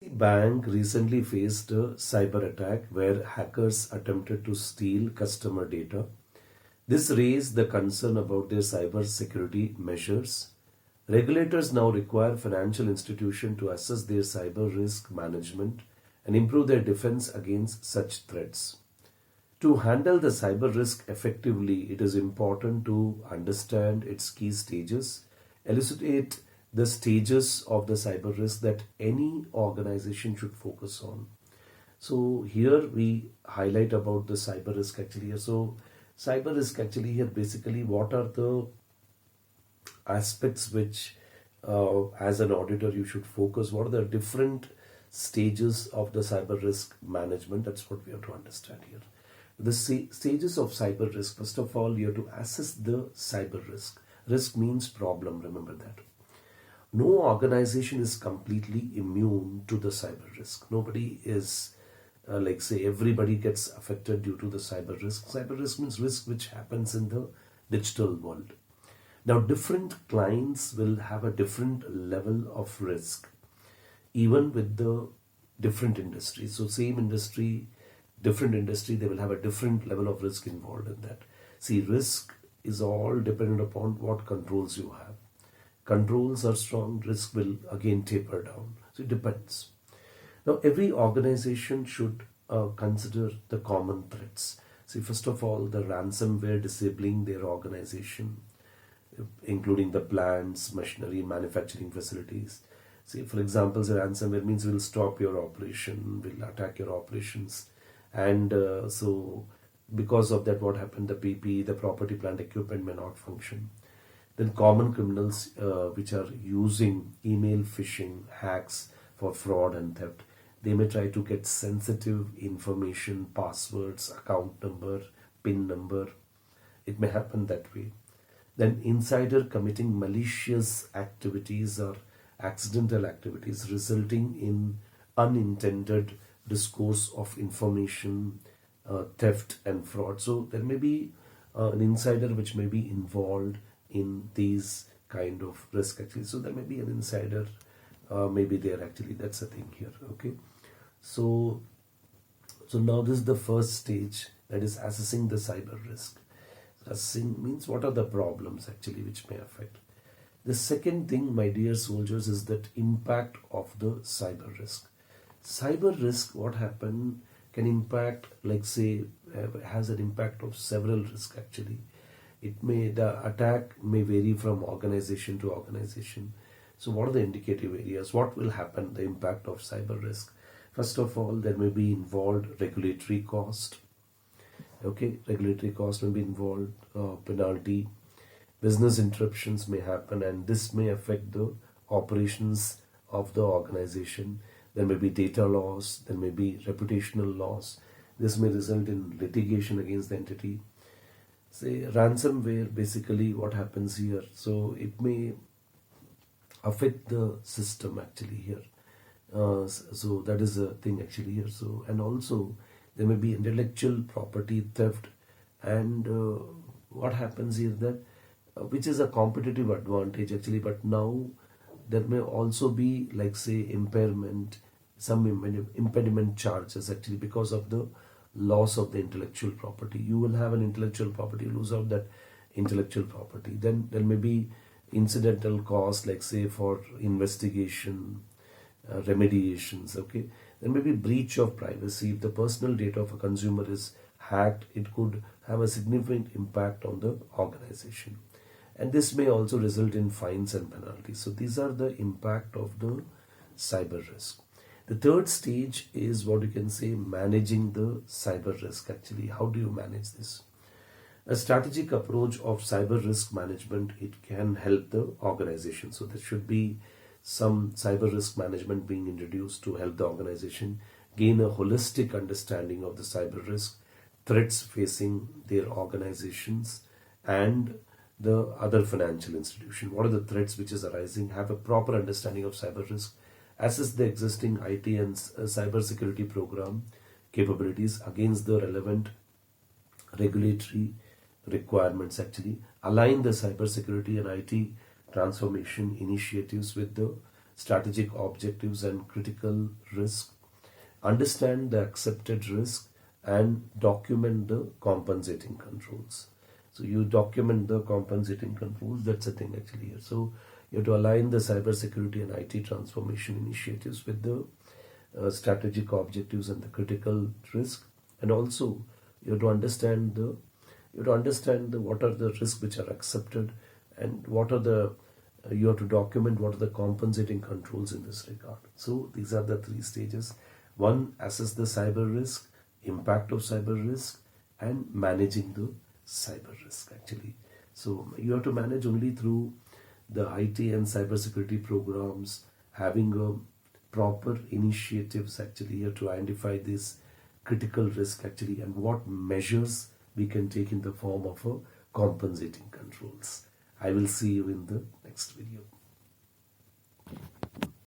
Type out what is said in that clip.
The bank recently faced a cyber attack where hackers attempted to steal customer data. This raised the concern about their cyber security measures. Regulators now require financial institutions to assess their cyber risk management and improve their defense against such threats. To handle the cyber risk effectively, it is important to understand its key stages, elucidate the stages of the cyber risk that any organization should focus on. So here we highlight about the cyber risk actually here. So cyber risk actually here basically what are the aspects which as an auditor you should focus, what are the different stages of the cyber risk management, that's what we have to understand here. The stages of cyber risk, first of all you have to assess the cyber risk means problem, remember that. No organization is completely immune to the cyber risk. Nobody is like say everybody gets affected due to the cyber risk. Cyber risk means risk which happens in the digital world. Now different clients will have a different level of risk even with the different industries. So same industry, different industry, they will have a different level of risk involved in that. See, risk is all dependent upon what controls you have. Controls are strong, risk will again taper down. So it depends. Now every organization should consider the common threats. See, first of all, the ransomware disabling their organization, including the plants, machinery, manufacturing facilities. See, for example, the ransomware means will stop your operation, will attack your operations, and so because of that, what happened? The PP, the property, plant, equipment may not function. Then common criminals which are using email phishing, hacks for fraud and theft. They may try to get sensitive information, passwords, account number, PIN number. It may happen that way. Then insider committing malicious activities or accidental activities resulting in unintended discourse of information, theft and fraud. So there may be an insider which may be involved in these kind of risk actually. So there may be an insider, maybe there actually, that's the thing here. Okay, so now this is the first stage, that is assessing the cyber risk. Assessing means what are the problems actually which may affect. The second thing, my dear soldiers, is that impact of the cyber risk. Cyber risk, what happened, can impact, like say, has an impact of several risks actually. The attack may vary from organization to organization. So what are the indicative areas? What will happen, the impact of cyber risk? First of all, there may be involved regulatory cost. Okay, regulatory cost may be involved, penalty, business interruptions may happen, and this may affect the operations of the organization. There may be data loss, there may be reputational loss. This may result in litigation against the entity. Say ransomware, basically what happens here, so it may affect the system actually here. So that is a thing actually here. So, and also there may be intellectual property theft, and what happens here that which is a competitive advantage actually, but now there may also be like say impairment, some impediment charges actually because of the loss of the intellectual property. You will have an intellectual property, you lose out that intellectual property. Then there may be incidental costs like say for investigation, remediations. Okay, there may be breach of privacy. If the personal data of a consumer is hacked, it could have a significant impact on the organization, and this may also result in fines and penalties. So these are the impact of the cyber risk. The third stage is what you can say managing the cyber risk actually. How do you manage this? A strategic approach of cyber risk management, it can help the organization. So there should be some cyber risk management being introduced to help the organization gain a holistic understanding of the cyber risk, threats facing their organizations and the other financial institution. What are the threats which is arising? Have a proper understanding of cyber risk. Assess the existing IT and cyber security program capabilities against the relevant regulatory requirements actually. Align the cyber security and IT transformation initiatives with the strategic objectives and critical risk, understand the accepted risk, and document the compensating controls. So you document the compensating controls, that's the thing actually here. So you have to align the cybersecurity and IT transformation initiatives with the strategic objectives and the critical risk, and also you have to understand what are the risks which are accepted, and what are the you have to document what are the compensating controls in this regard. So these are the three stages. One, assess the cyber risk, impact of cyber risk, and managing the cyber risk actually. So you have to manage only through the IT and cybersecurity programs, having a proper initiatives actually here to identify this critical risk actually, and what measures we can take in the form of a compensating controls. I will see you in the next video.